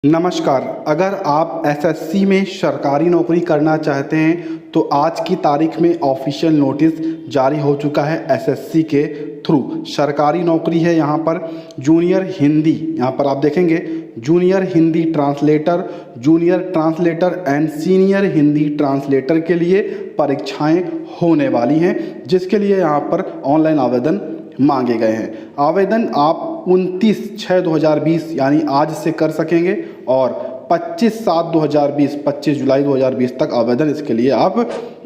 नमस्कार। अगर आप एसएससी में सरकारी नौकरी करना चाहते हैं तो आज की तारीख में ऑफिशियल नोटिस जारी हो चुका है एसएससी के थ्रू। सरकारी नौकरी है यहाँ पर जूनियर हिंदी, यहाँ पर आप देखेंगे junior Hindi translator and senior Hindi translator के लिए परीक्षाएं होने वाली हैं, जिसके लिए यहाँ पर ऑनलाइन आवेदन मांगे गए हैं। आवेदन आप 29/6/2020 यानी आज से कर सकेंगे और 25 जुलाई 2020 तक आवेदन इसके लिए आप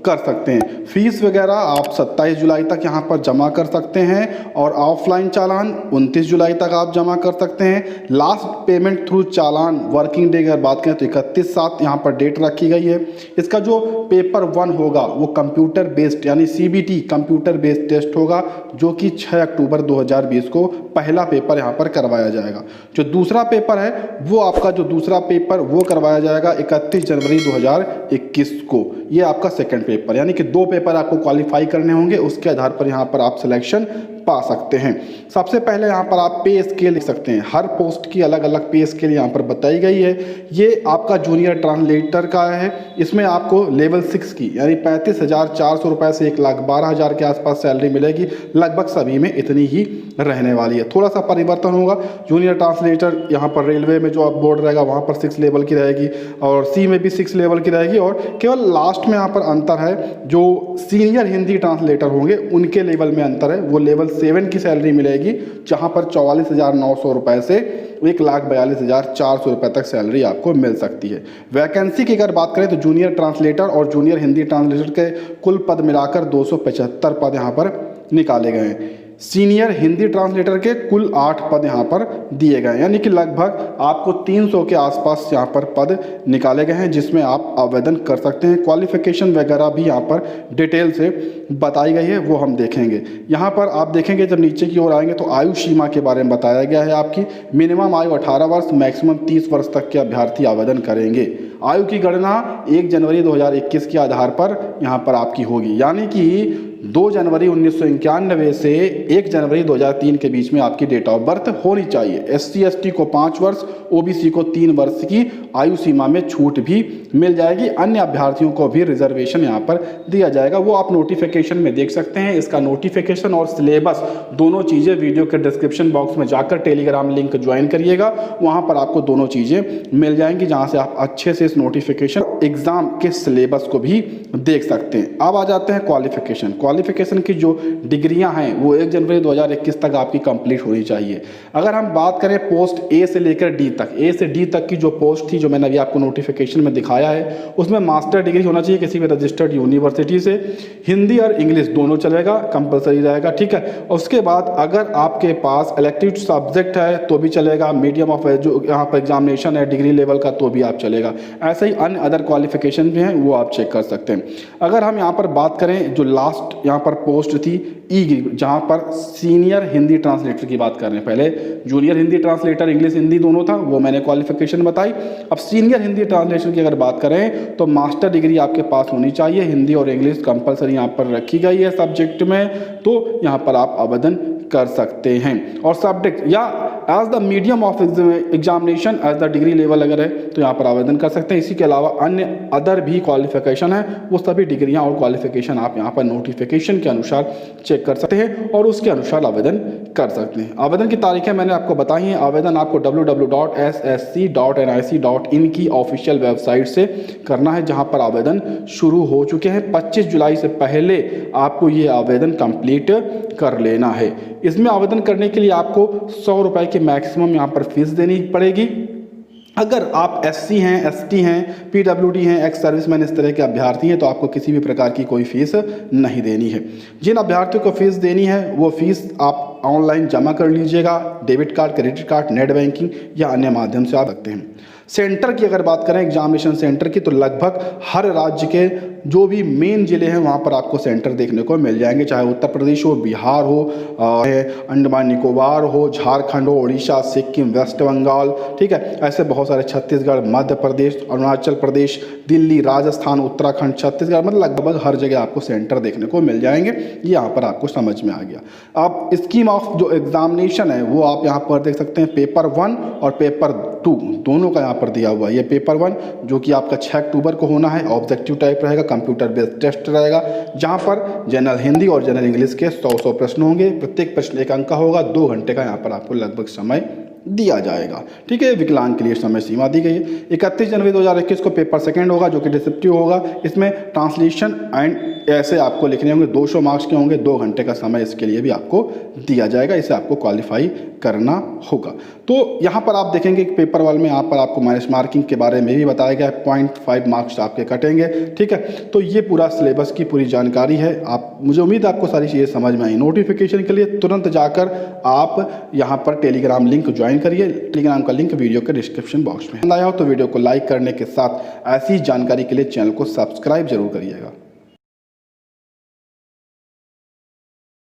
कर सकते हैं। फीस वगैरह आप 27 जुलाई तक यहाँ पर जमा कर सकते हैं और ऑफलाइन चालान 29 जुलाई तक आप जमा कर सकते हैं। लास्ट पेमेंट थ्रू चालान वर्किंग डे की अगर बात करें तो 31/7 यहाँ पर डेट रखी गई है। इसका जो पेपर 1 होगा वो कंप्यूटर बेस्ड यानी CBT कंप्यूटर बेस्ड टेस्ट होगा, जो कि 6 अक्टूबर 2020 को पहला पेपर यहाँ पर करवाया जाएगा। जो दूसरा पेपर है वो करवाया जाएगा 31 जनवरी 2021 को। ये आपका सेकेंड पेपर, यानी कि 2 पेपर आपको क्वालिफाई करने होंगे, उसके आधार पर यहाँ पर आप सिलेक्शन पा सकते हैं। सबसे पहले यहाँ पर आप पे स्केल लिख सकते हैं। हर पोस्ट की अलग अलग पे स्केल यहाँ पर बताई गई है। ये आपका जूनियर ट्रांसलेटर का है। इसमें आपको लेवल 6 की यानी 35,400 रुपये से 1,12,000 के आसपास सैलरी मिलेगी। लगभग सभी में इतनी ही रहने वाली है। थोड़ा सा परिवर्तन होगा। जूनियर ट्रांसलेटर यहाँ पर रेलवे में जो आप बोर्ड रहेगा वहाँ पर 6 लेवल की रहेगी और सी में भी 6 लेवल की रहेगी, और केवल लास्ट में यहाँ पर अंतर है जो सीनियर हिंदी ट्रांसलेटर होंगे उनके लेवल में अंतर है। वो लेवल 7 की सैलरी मिलेगी, जहाँ पर 44,900 रुपये से 1,42,400 रुपये तक सैलरी आपको मिल सकती है। वैकेंसी की अगर बात करें तो जूनियर ट्रांसलेटर और जूनियर हिंदी ट्रांसलेटर के कुल पद मिलाकर 275 पद यहाँ पर निकाले गए हैं। सीनियर हिंदी ट्रांसलेटर के कुल 8 पद यहाँ पर दिए गए हैं, यानी कि लगभग आपको 300 के आसपास यहाँ पर पद निकाले गए हैं, जिसमें आप आवेदन कर सकते हैं। क्वालिफिकेशन वगैरह भी यहाँ पर डिटेल से बताई गई है, वो हम देखेंगे। यहाँ पर आप देखेंगे जब नीचे की ओर आएंगे तो आयु सीमा के बारे में बताया गया है। आपकी मिनिमम आयु 18 वर्ष, मैक्सिमम 30 वर्ष तक के अभ्यर्थी आवेदन करेंगे। आयु की गणना 1 जनवरी 2021 के आधार पर यहाँ पर आपकी होगी, यानी कि 2 जनवरी 1991 से 1 जनवरी 2003 के बीच में आपकी डेट ऑफ बर्थ होनी चाहिए। SC/ST को 5 वर्ष, OBC को 3 वर्ष की आयु सीमा में छूट भी मिल जाएगी। अन्य अभ्यर्थियों को भी रिजर्वेशन यहाँ पर दिया जाएगा, वो आप नोटिफिकेशन में देख सकते हैं। इसका नोटिफिकेशन और सिलेबस दोनों चीज़ें वीडियो के डिस्क्रिप्शन बॉक्स में जाकर टेलीग्राम लिंक ज्वाइन करिएगा, वहाँ पर आपको दोनों चीज़ें मिल जाएंगी, जहाँ से आप अच्छे से इस नोटिफिकेशन एग्जाम के सिलेबस को भी देख सकते हैं। अब आ जाते हैं क्वालिफिकेशन की जो डिग्रियां हैं वो 1 जनवरी 2021 तक आपकी कंप्लीट होनी चाहिए। अगर हम बात करें पोस्ट A से लेकर D तक, A से D तक की जो पोस्ट थी जो मैंने अभी आपको नोटिफिकेशन में दिखाया है, उसमें मास्टर डिग्री होना चाहिए किसी भी रजिस्टर्ड यूनिवर्सिटी से। हिंदी और इंग्लिश दोनों चलेगा, कंपलसरी रहेगा, ठीक है। उसके बाद अगर आपके पास इलेक्टिव सब्जेक्ट है तो भी चलेगा, मीडियम ऑफ जो यहाँ पर एग्जामिनेशन है डिग्री लेवल का तो भी आप चलेगा। ऐसे ही अन्य अदर क्वालिफिकेशन भी हैं, वो आप चेक कर सकते हैं। अगर हम यहाँ पर बात करें जो लास्ट यहाँ पर पोस्ट थी E, जहाँ पर सीनियर हिंदी ट्रांसलेटर की बात कर रहे हैं। पहले junior Hindi translator English Hindi दोनों था, वो मैंने क्वालिफिकेशन बताई। अब सीनियर हिंदी ट्रांसलेशन की अगर बात करें तो मास्टर डिग्री आपके पास होनी चाहिए। हिंदी और इंग्लिश कंपलसरी यहाँ पर रखी गई है सब्जेक्ट में, तो यहाँ पर आप आवेदन कर सकते हैं। और सब्जेक्ट या as the medium of examination as the degree level अगर है तो यहाँ पर आवेदन कर सकते हैं। इसी के अलावा अन्य अदर भी क्वालिफिकेशन है, वो सभी डिग्रियाँ और क्वालिफिकेशन आप यहाँ पर नोटिफिकेशन के अनुसार चेक कर सकते हैं और उसके अनुसार आवेदन कर सकते हैं। आवेदन की तारीखें मैंने आपको बताई हैं। आवेदन आपको www.ssc.nic की ऑफिशियल वेबसाइट से करना है, जहाँ पर आवेदन शुरू हो चुके हैं। 25 जुलाई से पहले आपको ये आवेदन कंप्लीट कर लेना है। इसमें आवेदन करने के लिए आपको 100 रुपये की मैक्सिमम यहाँ पर फीस देनी पड़ेगी। अगर आप SC हैं, ST हैं, PWD हैं, एक्स सर्विसमैन इस तरह के अभ्यर्थी हैं तो आपको किसी भी प्रकार की कोई फीस नहीं देनी है। जिन अभ्यर्थियों को फीस देनी है वो फीस आप ऑनलाइन जमा कर लीजिएगा, debit card, credit card, net banking या अन्य माध्यम से आप सकते हैं। सेंटर की अगर बात करें एग्जामिनेशन सेंटर की, तो लगभग हर राज्य के जो भी मेन जिले हैं वहाँ पर आपको सेंटर देखने को मिल जाएंगे, चाहे उत्तर प्रदेश हो, बिहार हो, अंडमान निकोबार हो, झारखंड हो, उड़ीसा, सिक्किम, वेस्ट बंगाल, ठीक है। ऐसे बहुत सारे, छत्तीसगढ़, मध्य प्रदेश, अरुणाचल प्रदेश, दिल्ली, राजस्थान, उत्तराखंड, छत्तीसगढ़, मतलब लगभग हर जगह आपको सेंटर देखने को मिल जाएंगे। ये यहाँ पर आपको समझ में आ गया। अब स्कीम ऑफ जो एग्जामिनेशन है वो आप यहाँ पर देख सकते हैं, पेपर 1 और पेपर 2 दोनों का यहाँ पर दिया हुआ है। ये पेपर 1 जो कि आपका 6 अक्टूबर को होना है, ऑब्जेक्टिव टाइप रहेगा, कंप्यूटर बेस्ड टेस्ट रहेगा, जहाँ पर जनरल हिंदी और जनरल इंग्लिश के 100 प्रश्न होंगे। प्रत्येक प्रश्न 1 अंक का होगा। 2 घंटे का यहाँ पर आपको लगभग समय दिया जाएगा। ठीक है, विकलांग के लिए समय सीमा दी गई है। 31 जनवरी 2021 को पेपर 2 होगा जो कि डिस्क्रिप्टिव होगा। इसमें ट्रांसलेशन एंड ऐसे आपको लिखने होंगे, 200 मार्क्स के होंगे। 2 घंटे का समय इसके लिए भी आपको दिया जाएगा, इसे आपको क्वालिफाई करना होगा। तो यहाँ पर आप देखेंगे कि पेपर 1 में यहाँ पर आपको माइनस मार्किंग के बारे में भी बताया गया है, 0.5 मार्क्स आपके कटेंगे। ठीक है, तो ये पूरा सिलेबस की पूरी जानकारी है। आप, मुझे उम्मीद है आपको सारी चीज़ें समझ में आई। नोटिफिकेशन के लिए तुरंत जाकर आप यहाँ पर टेलीग्राम लिंक ज्वाइन करिए। टेलीग्राम का लिंक वीडियो के डिस्क्रिप्शन बॉक्स में आया हो, तो वीडियो को लाइक करने के साथ ऐसी जानकारी के लिए चैनल को सब्सक्राइब जरूर करिएगा।